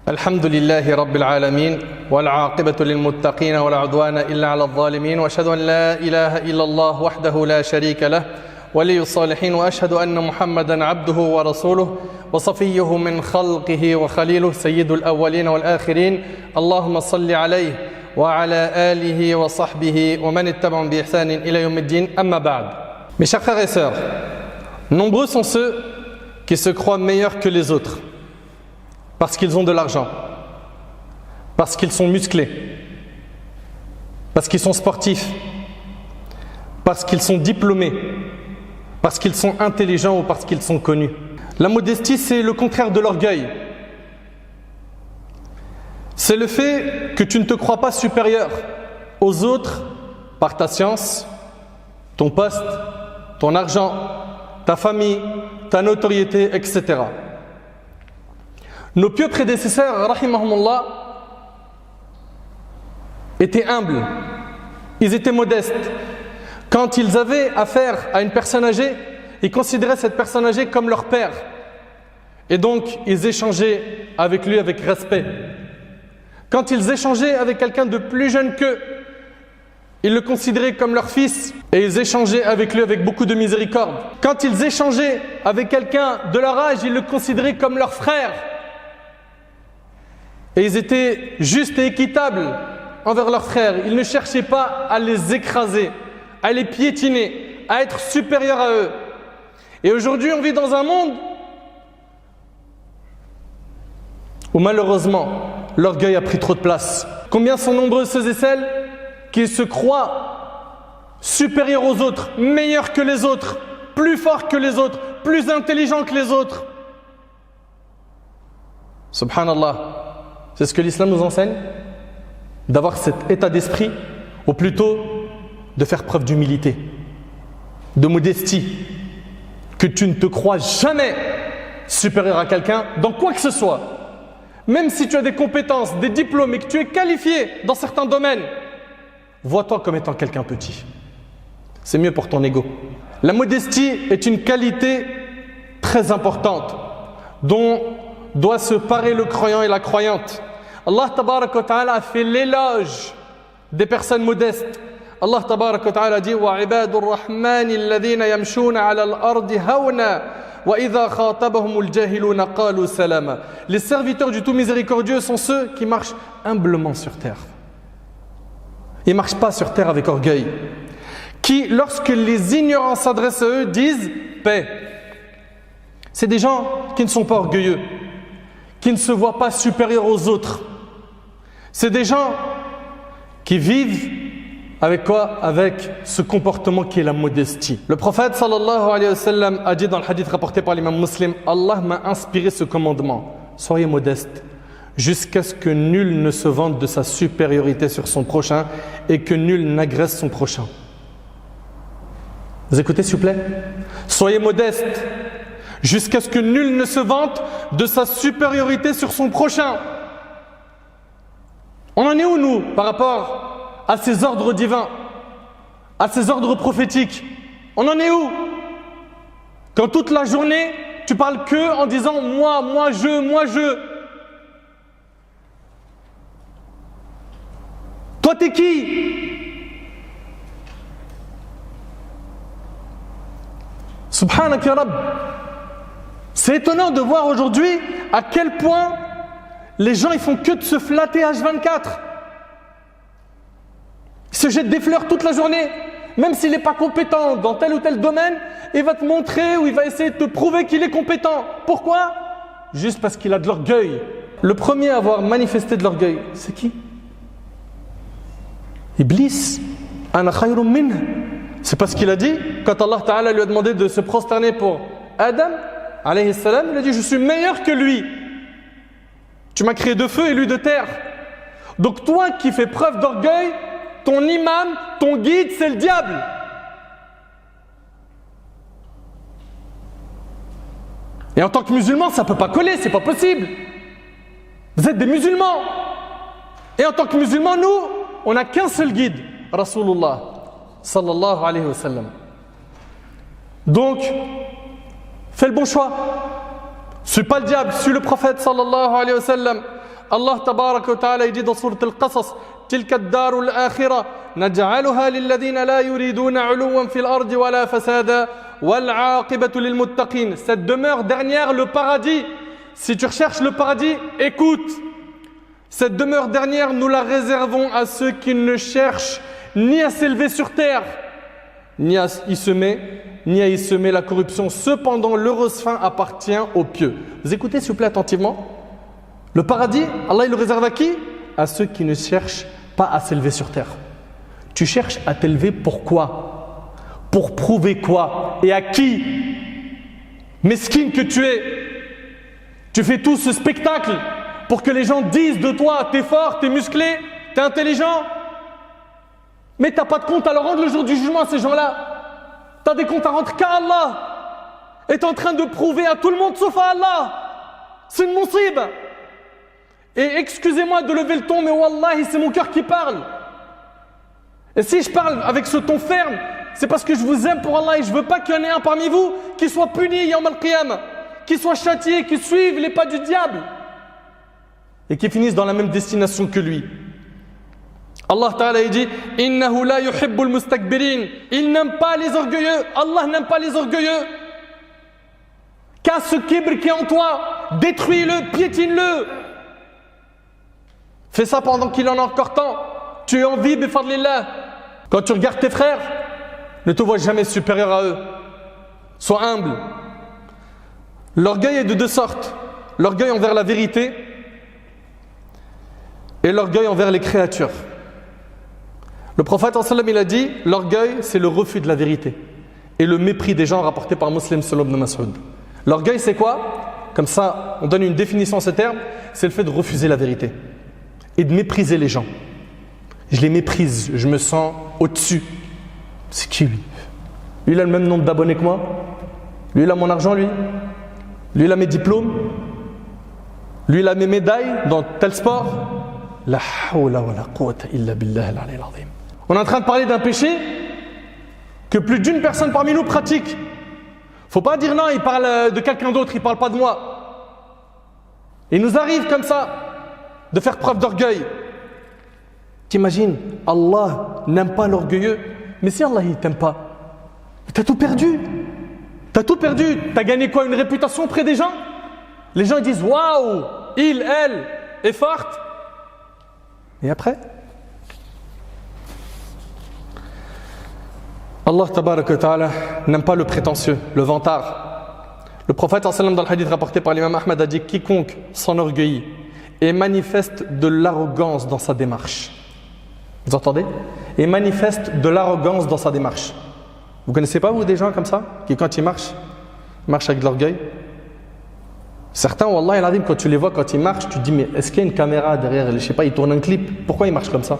الحمد لله رب العالمين والعاقبة للمتقين ولا عدوان إلا على الظالمين وأشهد أن لا إله إلا الله وحده لا شريك له ولي الصالحين وأشهد أن محمدا عبده ورسوله وصفيه من خلقه وخليله سيد الأولين والآخرين اللهم صل عليه وعلى آله وصحبه ومن اتبعهم بإحسان إلى يوم الدين أما بعد. Mes chers frères et sœurs, nombreux sont ceux qui se croient meilleurs que les autres parce qu'ils ont de l'argent, parce qu'ils sont musclés, parce qu'ils sont sportifs, parce qu'ils sont diplômés, parce qu'ils sont intelligents ou parce qu'ils sont connus. La modestie, c'est le contraire de l'orgueil. C'est le fait que tu ne te crois pas supérieur aux autres par ta science, ton poste, ton argent, ta famille, ta notoriété, etc. Nos pieux prédécesseurs, rahimahumullah, étaient humbles, ils étaient modestes. Quand ils avaient affaire à une personne âgée, ils considéraient cette personne âgée comme leur père. Et donc, ils échangeaient avec lui avec respect. Quand ils échangeaient avec quelqu'un de plus jeune qu'eux, ils le considéraient comme leur fils et ils échangeaient avec lui avec beaucoup de miséricorde. Quand ils échangeaient avec quelqu'un de leur âge, ils le considéraient comme leur frère. Et ils étaient justes et équitables envers leurs frères. Ils ne cherchaient pas à les écraser, à les piétiner, à être supérieurs à eux. Et aujourd'hui, on vit dans un monde où malheureusement, l'orgueil a pris trop de place. Combien sont nombreux ceux et celles qui se croient supérieurs aux autres, meilleurs que les autres, plus forts que les autres, plus intelligents que les autres. Subhanallah. C'est ce que l'islam nous enseigne, d'avoir cet état d'esprit, ou plutôt de faire preuve d'humilité, de modestie, que tu ne te crois jamais supérieur à quelqu'un dans quoi que ce soit. Même si tu as des compétences, des diplômes et que tu es qualifié dans certains domaines, vois-toi comme étant quelqu'un petit. C'est mieux pour ton ego. La modestie est une qualité très importante dont doit se parer le croyant et la croyante. Allah tabarak wa ta'ala a fait l'éloge des personnes modestes. Allah tabarak wa ta'ala dit wa ibadur rahmani alladhina yamshuna 'ala al-ardi hawna wa idha khatabahumul jahiluna qalu salama. Les serviteurs du tout miséricordieux sont ceux qui marchent humblement sur terre. Ils ne marchent pas sur terre avec orgueil. Qui, lorsque les ignorants s'adressent à eux, disent paix. C'est des gens qui ne sont pas orgueilleux, qui ne se voient pas supérieurs aux autres. C'est des gens qui vivent avec quoi? Avec ce comportement qui est la modestie. Le prophète sallallahu alayhi wa sallam a dit dans le hadith rapporté par l'imam Muslim, Allah m'a inspiré ce commandement, soyez modestes, jusqu'à ce que nul ne se vante de sa supériorité sur son prochain et que nul n'agresse son prochain. Vous écoutez s'il vous plaît? Soyez modestes, jusqu'à ce que nul ne se vante de sa supériorité sur son prochain. On en est où nous par rapport à ces ordres divins, à ces ordres prophétiques? On en est où? Quand toute la journée tu parles que en disant moi, je. Toi t'es qui? Subhanak ya Rabb. C'est étonnant de voir aujourd'hui à quel point les gens ils font que de se flatter H24. Ils se jettent des fleurs toute la journée. Même s'il n'est pas compétent dans tel ou tel domaine, il va te montrer ou il va essayer de te prouver qu'il est compétent. Pourquoi? Juste parce qu'il a de l'orgueil. Le premier à avoir manifesté de l'orgueil, c'est qui? Iblis. Ana khayrun minh. C'est parce qu'il a dit, quand Allah Ta'ala lui a demandé de se prosterner pour Adam, alayhi salam, il a dit, je suis meilleur que lui. Tu m'as créé de feu et lui de terre. Donc toi qui fais preuve d'orgueil, ton imam, ton guide, c'est le diable. Et en tant que musulman, ça ne peut pas coller, c'est pas possible. Vous êtes des musulmans. Et en tant que musulmans, nous, on n'a qu'un seul guide, Rasulullah sallallahu alayhi wa sallam. Donc, fais le bon choix. Suis pas le diable, suis le prophète sallallahu alayhi wa sallam. Allah tabarak wa ta'ala dit dans sourate Al-Qasas, تلك الدار الآخرة نجعلها للذين لا يريدون علوا في الأرض ولا فسادا والعاقبة للمتقين. Cette demeure dernière, le paradis, si tu recherches le paradis, écoute. Cette demeure dernière, nous la réservons à ceux qui ne cherchent ni à s'élever sur terre, ni à y semer la corruption. Cependant, l'heureuse fin appartient aux pieux. Vous écoutez s'il vous plaît attentivement. Le paradis, Allah il le réserve à qui? À ceux qui ne cherchent pas à s'élever sur terre. Tu cherches à t'élever pourquoi? Pour prouver quoi? Et à qui? Mesquine que tu es. Tu fais tout ce spectacle pour que les gens disent de toi, t'es fort, t'es musclé, t'es intelligent. Mais t'as pas de compte à leur rendre le jour du jugement à ces gens-là. T'as des comptes à rendre qu'à Allah. Et t'es en train de prouver à tout le monde sauf à Allah. C'est une monsib. Et excusez-moi de lever le ton, mais wallahi, c'est mon cœur qui parle. Et si je parle avec ce ton ferme, c'est parce que je vous aime pour Allah et je veux pas qu'il y en ait un parmi vous qui soit puni yawm al-qiyamah, qui soit châtié, qui suive les pas du diable et qui finisse dans la même destination que lui. Allah Ta'ala dit Innahu la yuhibbul mustakbirin. Il n'aime pas les orgueilleux. Allah n'aime pas les orgueilleux. Casse ce kibr qui est en toi. Détruis-le, piétine-le. Fais ça pendant qu'il en a encore temps. Tu es en vie, bifadlillah. Quand tu regardes tes frères, ne te vois jamais supérieur à eux. Sois humble. L'orgueil est de deux sortes. L'orgueil envers la vérité et l'orgueil envers les créatures. Le prophète il a dit, l'orgueil c'est le refus de la vérité et le mépris des gens rapporté par Muslim selon Ibn Mas'ud. L'orgueil c'est quoi? Comme ça on donne une définition à ce terme, c'est le fait de refuser la vérité et de mépriser les gens. Je les méprise, je me sens au-dessus. C'est qui lui? Lui il a le même nombre d'abonnés que moi, lui il a mon argent lui il a mes diplômes, lui il a mes médailles dans tel sport. La hawla wa la quwwata illa billah al-ali al-azim. On est en train de parler d'un péché que plus d'une personne parmi nous pratique. Faut pas dire non, il parle de quelqu'un d'autre, il parle pas de moi. Il nous arrive comme ça de faire preuve d'orgueil. T'imagines, Allah n'aime pas l'orgueilleux, mais si Allah il t'aime pas, t'as tout perdu. T'as tout perdu. T'as gagné quoi? Une réputation auprès des gens? Les gens ils disent waouh, il, elle est forte. Et après? Allah tabaraka wa ta'ala n'aime pas le prétentieux, le vantard. Le prophète dans le hadith rapporté par l'imam Ahmad a dit quiconque s'enorgueillit et manifeste de l'arrogance dans sa démarche. Vous entendez? Et manifeste de l'arrogance dans sa démarche. Vous connaissez pas vous des gens comme ça qui quand ils marchent avec de l'orgueil? Certains, wallah el adim, quand tu les vois, quand ils marchent, tu te dis mais est-ce qu'il y a une caméra derrière? Je sais pas, ils tournent un clip. Pourquoi ils marchent comme ça?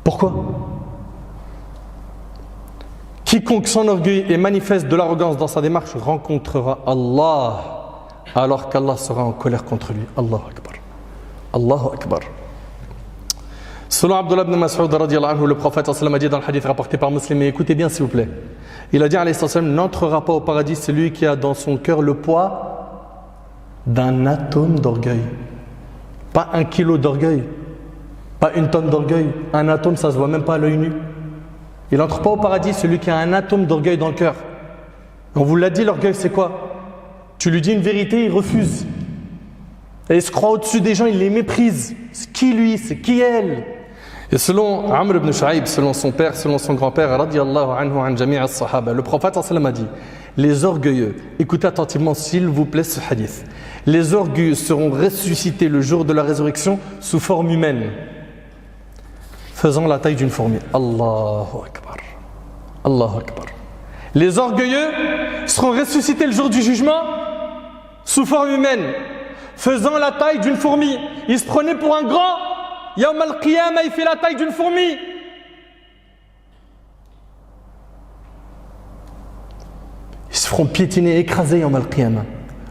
Pourquoi? Quiconque s'enorgueille et manifeste de l'arrogance dans sa démarche rencontrera Allah alors qu'Allah sera en colère contre lui. Allahu Akbar. Allahu Akbar. Selon Abdullah ibn Mas'ud radiyallahu anhu, le prophète a dit dans le hadith rapporté par Muslim, et écoutez bien s'il vous plaît, il a dit alayhi salam, n'entrera pas au paradis celui qui a dans son cœur le poids d'un atome d'orgueil. Pas 1 kilo d'orgueil, pas 1 tonne d'orgueil. Un atome, ça se voit même pas à l'œil nu. Il n'entre pas au paradis celui qui a un atome d'orgueil dans le cœur. On vous l'a dit, l'orgueil c'est quoi? Tu lui dis une vérité, il refuse. Et il se croit au-dessus des gens, il les méprise. C'est qui lui? C'est qui elle? Et selon Amr ibn Shu'aib, selon son père, selon son grand-père, radiyallahu anhu an jami' as-sahaba, le prophète a dit, les orgueilleux, écoutez attentivement s'il vous plaît ce hadith, les orgueilleux seront ressuscités le jour de la résurrection sous forme humaine, faisant la taille d'une fourmi. Allahu Akbar. Allahu Akbar. Les orgueilleux seront ressuscités le jour du jugement sous forme humaine, faisant la taille d'une fourmi. Ils se prenaient pour un grand. Yawm al-Qiyamah, il fait la taille d'une fourmi. Ils se feront piétiner, écraser Yawm al-Qiyamah.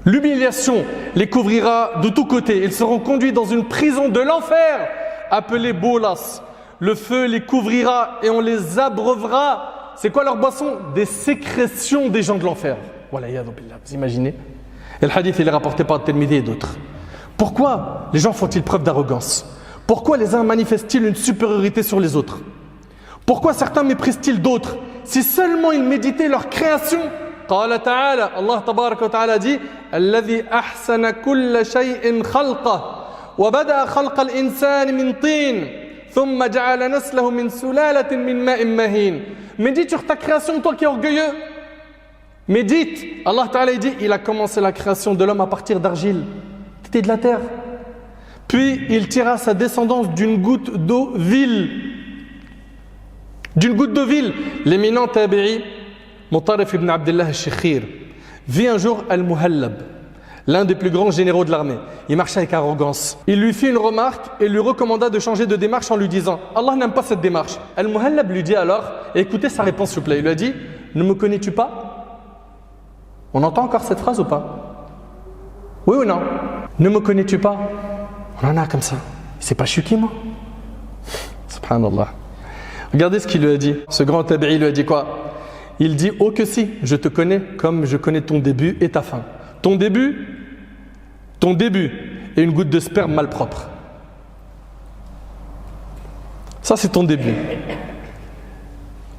L'humiliation les couvrira de tous côtés. Ils seront conduits dans une prison de l'enfer appelée Bolas. Le feu les couvrira et on les abreuvera. C'est quoi leur boisson? Des sécrétions des gens de l'enfer. Voilà, vous imaginez? Et le hadith il est rapporté par Tirmidhi et d'autres. Pourquoi les gens font-ils preuve d'arrogance? Pourquoi les uns manifestent-ils une supériorité sur les autres? Pourquoi certains méprisent-ils d'autres? Si seulement ils méditaient leur création. قال تعالى, Allah tabarak wa ta'ala dit الذي أحسن كل شيء خلقه وبدأ خلق الإنسان من طين ثم جعل نسله من سلالة من ماء مهين. Médite sur ta création, toi qui es orgueilleux. Médite. Allah Ta'ala dit, il a commencé la création de l'homme à partir d'argile. C'était de la terre. Puis il tira sa descendance d'une goutte d'eau vile. D'une goutte d'eau vile. L'éminent tabi'i, Mutarif ibn Abdullah al-Shikhir, vit un jour Al-Muhallab, l'un des plus grands généraux de l'armée. Il marchait avec arrogance. Il lui fit une remarque et lui recommanda de changer de démarche en lui disant « Allah n'aime pas cette démarche ». Al-Muhallab lui dit alors, et écoutez sa réponse s'il vous plaît, il lui a dit « Ne me connais-tu pas ?» On entend encore cette phrase ou pas? Oui ou non? Ne me connais-tu pas? On en a comme ça. C'est pas chuki moi? Subhanallah. Regardez ce qu'il lui a dit. Ce grand tabi'i lui a dit quoi? Il dit « Oh que si, je te connais comme je connais ton début et ta fin. Ton début est une goutte de sperme malpropre. Ça c'est ton début.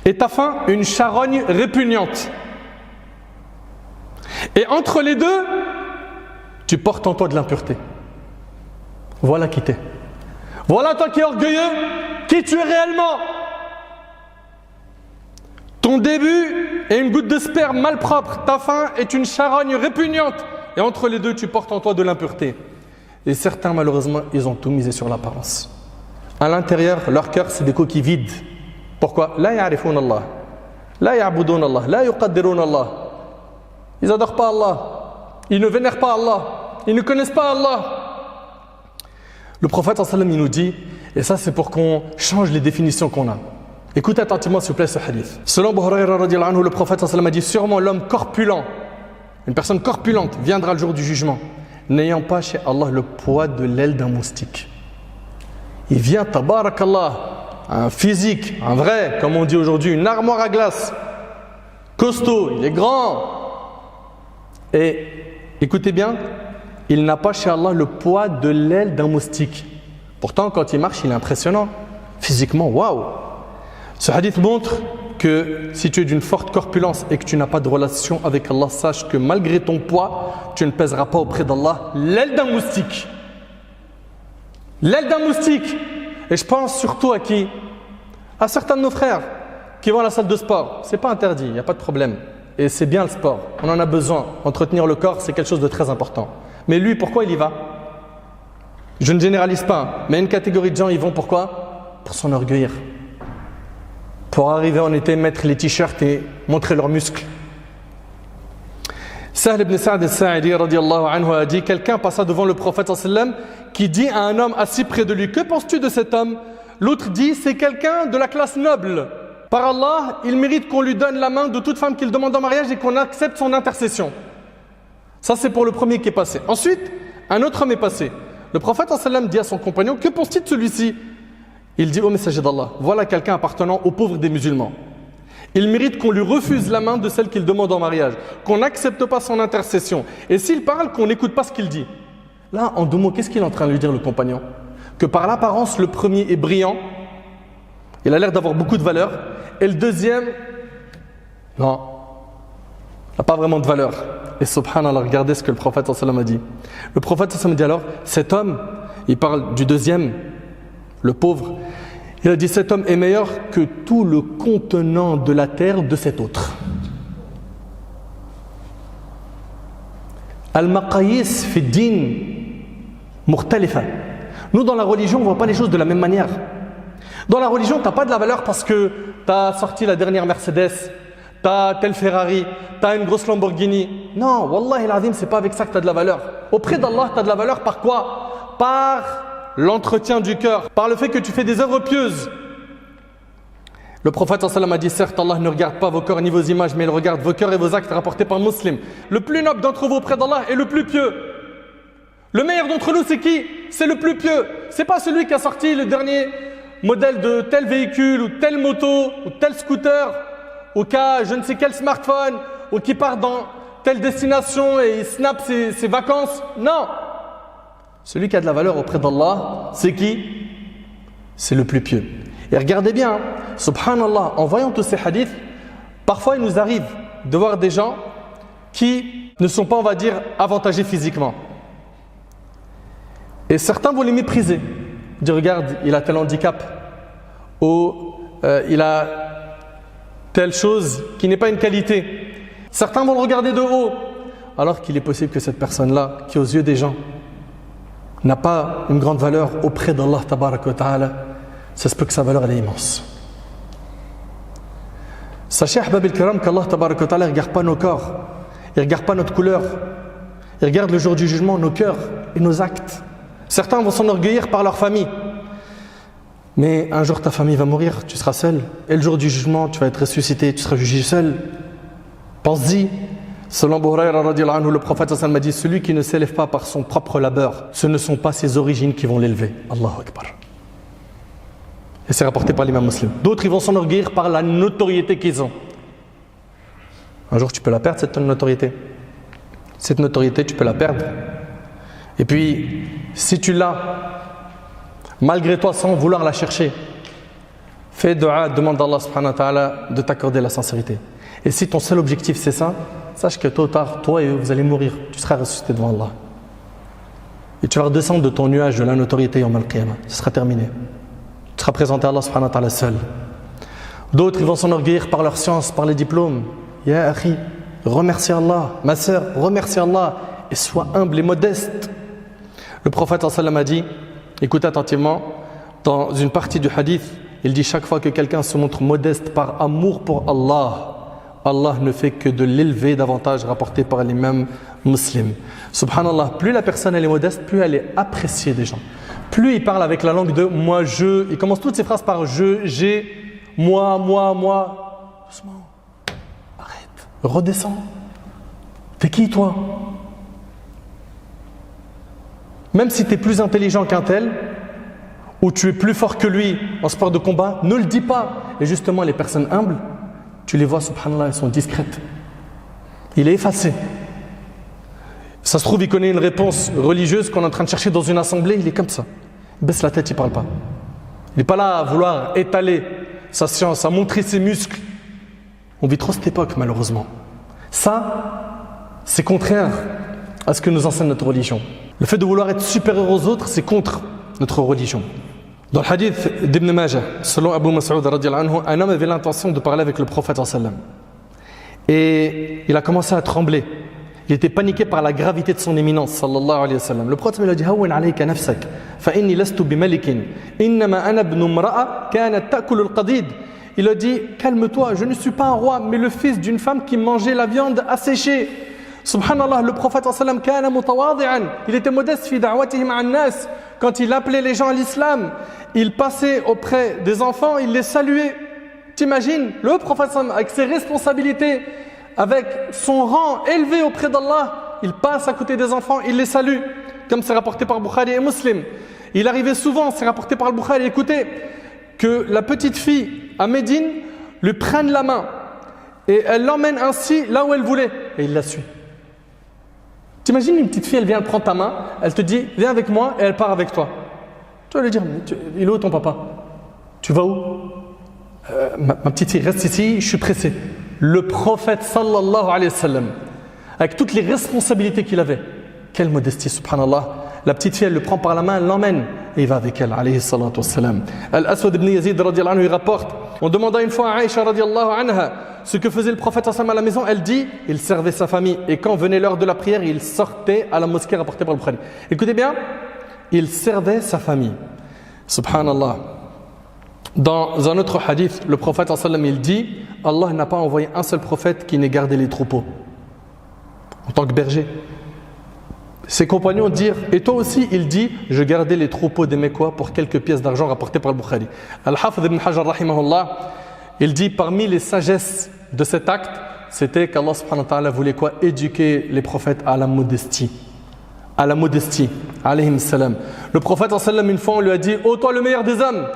Et ta fin, une charogne répugnante. Et entre les deux, tu portes en toi de l'impureté. Voilà qui t'es. Voilà toi qui es orgueilleux, qui tu es réellement. Ton début est une goutte de sperme malpropre, ta fin est une charogne répugnante. Et entre les deux, tu portes en toi de l'impureté. Et certains, malheureusement, ils ont tout misé sur l'apparence. À l'intérieur, leur cœur, c'est des coquilles vides. Pourquoi? La ya'rifun Allah, la ya'budun Allah, la yuqaddirun Allah. Ils n'adorent pas Allah, ils ne vénèrent pas Allah, ils ne connaissent pas Allah. Le prophète sallallahu alayhi wa sallam, il nous dit, et ça c'est pour qu'on change les définitions qu'on a. Écoutez attentivement s'il vous plaît ce hadith. Selon Abu Hurayra radiyallahu anhu, le prophète sallallahu alayhi wa sallam a dit, sûrement l'homme corpulent, une personne corpulente viendra le jour du jugement, n'ayant pas chez Allah le poids de l'aile d'un moustique. Il vient, tabarakallah, un physique, un vrai, comme on dit aujourd'hui, une armoire à glace, costaud, il est grand. Et écoutez bien, il n'a pas chez Allah le poids de l'aile d'un moustique. Pourtant, quand il marche, il est impressionnant. Physiquement, waouh! Ce hadith montre que si tu es d'une forte corpulence et que tu n'as pas de relation avec Allah, sache que malgré ton poids, tu ne pèseras pas auprès d'Allah l'aile d'un moustique. L'aile d'un moustique. Et je pense surtout à qui? À certains de nos frères qui vont à la salle de sport. C'est pas interdit, il n'y a pas de problème. Et c'est bien le sport, on en a besoin. Entretenir le corps, c'est quelque chose de très important. Mais lui, pourquoi il y va? Je ne généralise pas, mais une catégorie de gens, ils vont pourquoi? Pour s'enorgueillir. Pour arriver en été, mettre les t-shirts et montrer leurs muscles. Sahl ibn Sa'd al-Sa'idi radiyallahu anhu a dit, quelqu'un passa devant le prophète sallam qui dit à un homme assis près de lui, que penses-tu de cet homme? L'autre dit, c'est quelqu'un de la classe noble. Par Allah, il mérite qu'on lui donne la main de toute femme qu'il demande en mariage et qu'on accepte son intercession. Ça c'est pour le premier qui est passé. Ensuite, un autre homme est passé. Le prophète sallam dit à son compagnon, que pense-t-il de celui-ci? Il dit, ô messager d'Allah, voilà quelqu'un appartenant aux pauvres des musulmans. Il mérite qu'on lui refuse la main de celle qu'il demande en mariage, qu'on n'accepte pas son intercession. Et s'il parle, qu'on n'écoute pas ce qu'il dit. Là, en deux mots, qu'est-ce qu'il est en train de lui dire le compagnon? Que par l'apparence, le premier est brillant, il a l'air d'avoir beaucoup de valeur, et le deuxième, non, n'a pas vraiment de valeur. Et subhanallah, regardez ce que le prophète sallam a dit. Le prophète sallam a dit alors, cet homme, il parle du deuxième, le pauvre, il a dit cet homme est meilleur que tout le contenant de la terre de cet autre. Al-Maqayis fi din mukhtalifa. Nous dans la religion on ne voit pas les choses de la même manière. Dans la religion tu n'as pas de la valeur parce que tu as sorti la dernière Mercedes, tu as tel Ferrari, tu as une grosse Lamborghini. Non, Wallahi l'azim, c'est pas avec ça que tu as de la valeur. Auprès d'Allah tu as de la valeur par quoi? Par l'entretien du cœur, par le fait que tu fais des œuvres pieuses. Le prophète sallam a dit, certes Allah ne regarde pas vos corps ni vos images, mais il regarde vos cœurs et vos actes rapportés par un musulman. Le plus noble d'entre vous auprès d'Allah est le plus pieux. Le meilleur d'entre nous c'est qui? C'est le plus pieux. C'est pas celui qui a sorti le dernier modèle de tel véhicule ou telle moto ou tel scooter ou qui a je ne sais quel smartphone ou qui part dans telle destination et il snap ses vacances. Non. Celui qui a de la valeur auprès d'Allah, c'est qui? C'est le plus pieux. Et regardez bien, subhanallah, en voyant tous ces hadiths, parfois il nous arrive de voir des gens qui ne sont pas, on va dire, avantagés physiquement. Et certains vont les mépriser. Dire, regarde, il a tel handicap, ou il a telle chose qui n'est pas une qualité. Certains vont le regarder de haut, alors qu'il est possible que cette personne-là, qui aux yeux des gens n'a pas une grande valeur auprès d'Allah tabaraka wa ta'ala, ça se peut que sa valeur elle est immense. Sachez, ahbab al-kiram, qu'Allah tabaraka wa ta'ala ne regarde pas nos corps, il ne regarde pas notre couleur, il regarde le jour du jugement nos cœurs et nos actes. Certains vont s'enorgueillir par leur famille, mais un jour ta famille va mourir, tu seras seul, et le jour du jugement tu vas être ressuscité, tu seras jugé seul. Pense-y. Selon Abu Hurayra radiyallahu anhu, le prophète sallallahu alayhi wa sallam a dit, celui qui ne s'élève pas par son propre labeur, ce ne sont pas ses origines qui vont l'élever. Allahu Akbar. Et c'est rapporté par l'imam Muslim. D'autres ils vont s'enorgueillir par la notoriété qu'ils ont. Un jour tu peux la perdre, cette notoriété. Cette notoriété tu peux la perdre. Et puis si tu l'as, malgré toi sans vouloir la chercher, fais dua, demande à Allah subhanahu wa ta'ala de t'accorder la sincérité. Et si ton seul objectif c'est ça, sache que tôt ou tard, toi et eux, vous allez mourir. Tu seras ressuscité devant Allah. Et tu vas redescendre de ton nuage de la notoriété yawm al-qiyamah. Ce sera terminé. Tu seras présenté à Allah subhanahu wa ta'ala seul. D'autres, ils vont s'enorgueillir par leur science, par les diplômes. Ya akhi, remercie Allah. Ma sœur, remercie Allah. Et sois humble et modeste. Le prophète sallallahu alayhi wa sallam a dit, écoutez attentivement, dans une partie du hadith, il dit chaque fois que quelqu'un se montre modeste par amour pour Allah, Allah ne fait que de l'élever davantage, rapporté par l'imam Muslim. Subhanallah, plus la personne elle est modeste, plus elle est appréciée des gens. Plus il parle avec la langue de moi, je, il commence toutes ses phrases par je, j'ai, moi. Doucement, arrête, redescends. T'es qui toi? Même si tu es plus intelligent qu'un tel, ou tu es plus fort que lui en sport de combat, ne le dis pas. Et justement, les personnes humbles, tu les vois, subhanallah, elles sont discrètes. Il est effacé. Ça se trouve, il connaît une réponse religieuse qu'on est en train de chercher dans une assemblée, il est comme ça. Il baisse la tête, il ne parle pas. Il n'est pas là à vouloir étaler sa science, à montrer ses muscles. On vit trop cette époque, malheureusement. Ça, c'est contraire à ce que nous enseigne notre religion. Le fait de vouloir être supérieur aux autres, c'est contre notre religion. Dans le hadith d'Ibn Majah, selon Abu Mas'ud radiyallahu anhu, un homme avait l'intention de parler avec le prophète sallallahu alayhi wa sallam. Et il a commencé à trembler. Il était paniqué par la gravité de son éminence sallallahu alayhi wa sallam. Le prophète lui a dit Hawwin alayka nafsak fa inni lastu bimalikin innama ana ibn imra'a kanat ta'kulu al-qadid. Il a dit calme-toi, je ne suis pas un roi mais le fils d'une femme qui mangeait la viande asséchée. Subhanallah, le prophète sallallahu alayhi wa sallam kana mutawadi'an. Il était modeste fi da'watihi ma'an nas. Quand il appelait les gens à l'islam, il passait auprès des enfants, il les saluait. T'imagines, le prophète avec ses responsabilités, avec son rang élevé auprès d'Allah, il passe à côté des enfants, il les salue, comme c'est rapporté par Bukhari et Muslim. Il arrivait souvent, c'est rapporté par le Bukhari, écoutez, que la petite fille à Médine lui prenne la main et elle l'emmène ainsi là où elle voulait et il la suit. T'imagines une petite fille, elle vient prendre ta main, elle te dit viens avec moi et elle part avec toi. Tu vas lui dire il est où ton papa? Tu vas où? Ma petite fille reste ici, je suis pressé. Le prophète sallallahu alayhi wa sallam, avec toutes les responsabilités qu'il avait, quelle modestie, subhanallah. La petite fille, elle le prend par la main, elle l'emmène et il va avec elle, alayhi salatu wassalam. Al-Aswad ibn Yazid radiyallahu anhu, il rapporte, on demanda une fois à Aïcha radiyallahu anha ce que faisait le prophète sallallahu alayhi wa sallam à la maison. Elle dit, il servait sa famille et quand venait l'heure de la prière, il sortait à la mosquée rapportée par le Bukhari. Écoutez bien, il servait sa famille. Subhanallah. Dans un autre hadith, le prophète sallallahu alayhi wa sallam, il dit, Allah n'a pas envoyé un seul prophète qui n'ait gardé les troupeaux en tant que berger. Ses compagnons dirent, et toi aussi, il dit, je gardais les troupeaux des Mécois pour quelques pièces d'argent rapportées par le Bukhari. Al-Hafidh ibn Hajar rahimahullah, il dit, parmi les sagesses de cet acte, c'était qu'Allah subhanahu wa ta'ala voulait quoi? Éduquer les prophètes à la modestie. À la modestie, alayhim salam. Le prophète sallam, une fois, on lui a dit, oh toi le meilleur des hommes.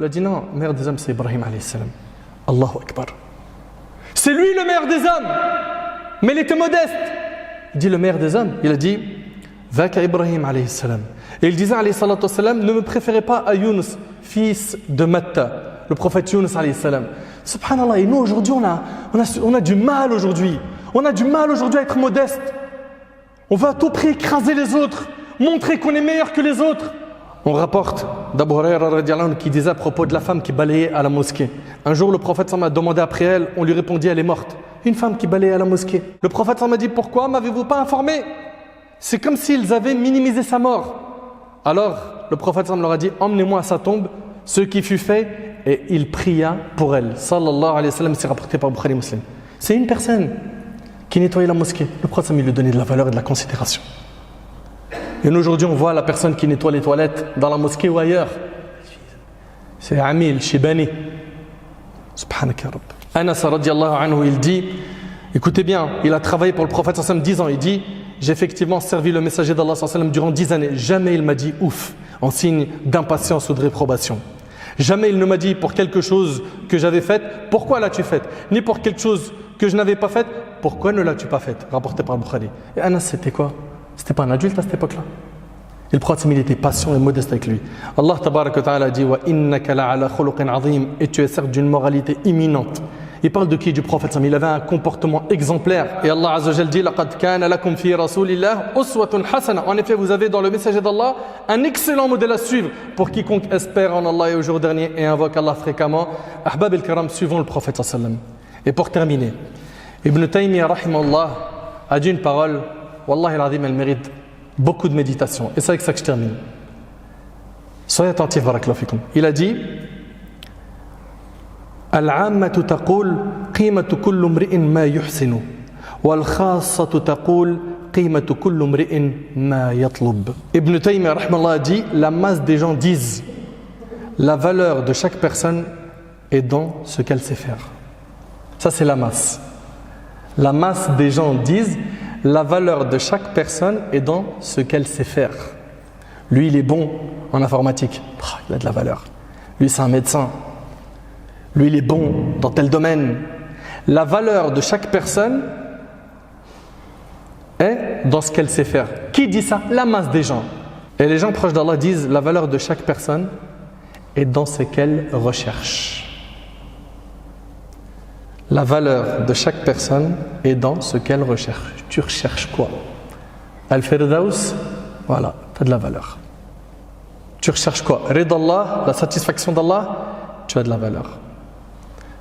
Il a dit non, le meilleur des hommes c'est Ibrahim alayhi salam. Allahu Akbar. C'est lui le meilleur des hommes, mais il était modeste. Il dit le meilleur des hommes. Il a dit Vaka Ibrahim alayhi salam. Et il disait alayhi salatu wassalam, ne me préférez pas à Yunus, fils de Matta, le prophète Yunus alayhi salam. Subhanallah, et nous aujourd'hui on a du mal aujourd'hui. On a du mal aujourd'hui à être modeste. On veut à tout prix écraser les autres, montrer qu'on est meilleur que les autres. On rapporte d'Abu Hurayra radiyallahu anhu qui disait à propos de la femme qui balayait à la mosquée. Un jour, le prophète sallallahu alayhi wa sallam a demandé après elle, on lui répondit elle est morte. Une femme qui balayait à la mosquée. Le prophète sallallahu alayhi wa sallam a dit pourquoi m'avez-vous pas informé? C'est comme s'ils avaient minimisé sa mort. Alors, le prophète sallallahu alayhi wa sallam leur a dit emmenez-moi à sa tombe, ce qui fut fait, et il pria pour elle. Sallallahu alayhi wa sallam, c'est rapporté par Bukhari Muslim. C'est une personne qui nettoyait la mosquée. Le prophète sallallahu alayhi wa sallam lui donnait de la valeur et de la considération. Et nous, aujourd'hui, on voit la personne qui nettoie les toilettes dans la mosquée ou ailleurs. C'est Amil Shibani. Subhanaka Rabb. Anas radiyallahu anhu, il dit, écoutez bien, il a travaillé pour le prophète sallallahu alayhi wa sallam 10 ans. Il dit, j'ai effectivement servi le messager d'Allah sallallahu alayhi wa sallam durant 10 années. Jamais il m'a dit ouf, en signe d'impatience ou de réprobation. Jamais il ne m'a dit pour quelque chose que j'avais fait, pourquoi l'as-tu fait? Ni pour quelque chose que je n'avais pas fait, pourquoi ne l'as-tu pas fait? Rapporté par Bukhari. Et Anas, c'était quoi? C'était pas un adulte à cette époque-là. Et le prophète, il était patient et modeste avec lui. Allah tabaraka wa ta'ala dit wa innaka la'ala khuluqin 'azim, et tu es certes d'une moralité imminente. Il parle de qui? Du prophète. Il avait un comportement exemplaire. Et Allah azza wa jalla dit laqad kana lakum fi rasulillah uswatun hasana. En effet, vous avez dans le messager d'Allah un excellent modèle à suivre pour quiconque espère en Allah et au jour dernier et invoque Allah fréquemment. Ahbab al-kiram, suivons le prophète sallallahu alayhi wa sallam. Et pour terminer, Ibn Taymiyyah rahimahullah a dit une parole, wallahi al-azim, elle mérite beaucoup de méditation. Et c'est avec ça que je termine. Soyez attentifs, barakallahu fikum. Il a dit العامة تقول قيمة كل امرئ ما يحسن والخاصة تقول قيمة كل امرئ ما يطلب. Ibn Taymiyyah rahimahullah dit la masse des gens disent la valeur de chaque personne est dans ce qu'elle sait faire. Ça c'est la masse. La masse des gens disent la valeur de chaque personne est dans ce qu'elle sait faire. Lui il est bon en informatique, il a de la valeur. Lui c'est un médecin. Lui, il est bon dans tel domaine. La valeur de chaque personne est dans ce qu'elle sait faire. Qui dit ça? La masse des gens. Et les gens proches d'Allah disent la valeur de chaque personne est dans ce qu'elle recherche. La valeur de chaque personne est dans ce qu'elle recherche. Tu recherches quoi? Al-Firdaus, voilà, tu as de la valeur. Tu recherches quoi? Ridallah, la satisfaction d'Allah, tu as de la valeur.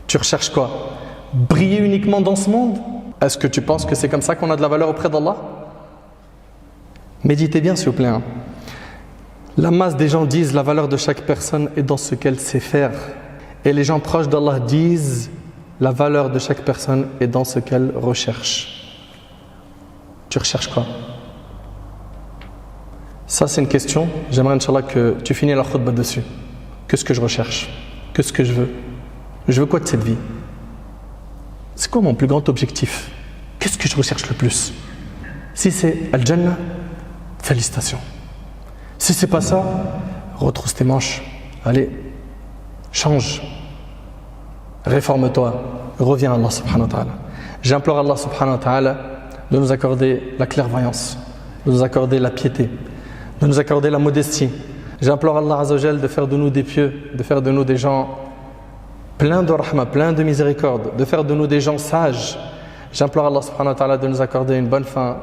Tu recherches quoi? Briller uniquement dans ce monde? Est-ce que tu penses que c'est comme ça qu'on a de la valeur auprès d'Allah? Méditez bien s'il vous plaît. La masse des gens disent la valeur de chaque personne est dans ce qu'elle sait faire. Et les gens proches d'Allah disent la valeur de chaque personne est dans ce qu'elle recherche. Tu recherches quoi? Ça c'est une question. J'aimerais Inch'Allah que tu finisses la khutbah dessus. Qu'est-ce que je recherche? Qu'est-ce que je veux? Je veux quoi de cette vie? C'est quoi mon plus grand objectif? Qu'est-ce que je recherche le plus? Si c'est Al-Jannah, félicitations. Si c'est pas ça, retrousse tes manches. Allez, change. Réforme-toi. Reviens à Allah subhanahu wa ta'ala. J'implore Allah subhanahu wa ta'ala de nous accorder la clairvoyance, de nous accorder la piété, de nous accorder la modestie. J'implore Allah azza wa jal de faire de nous des pieux, de faire de nous des gens plein de rahma, plein de miséricorde, de faire de nous des gens sages. J'implore Allah subhanahu wa ta'ala de nous accorder une bonne fin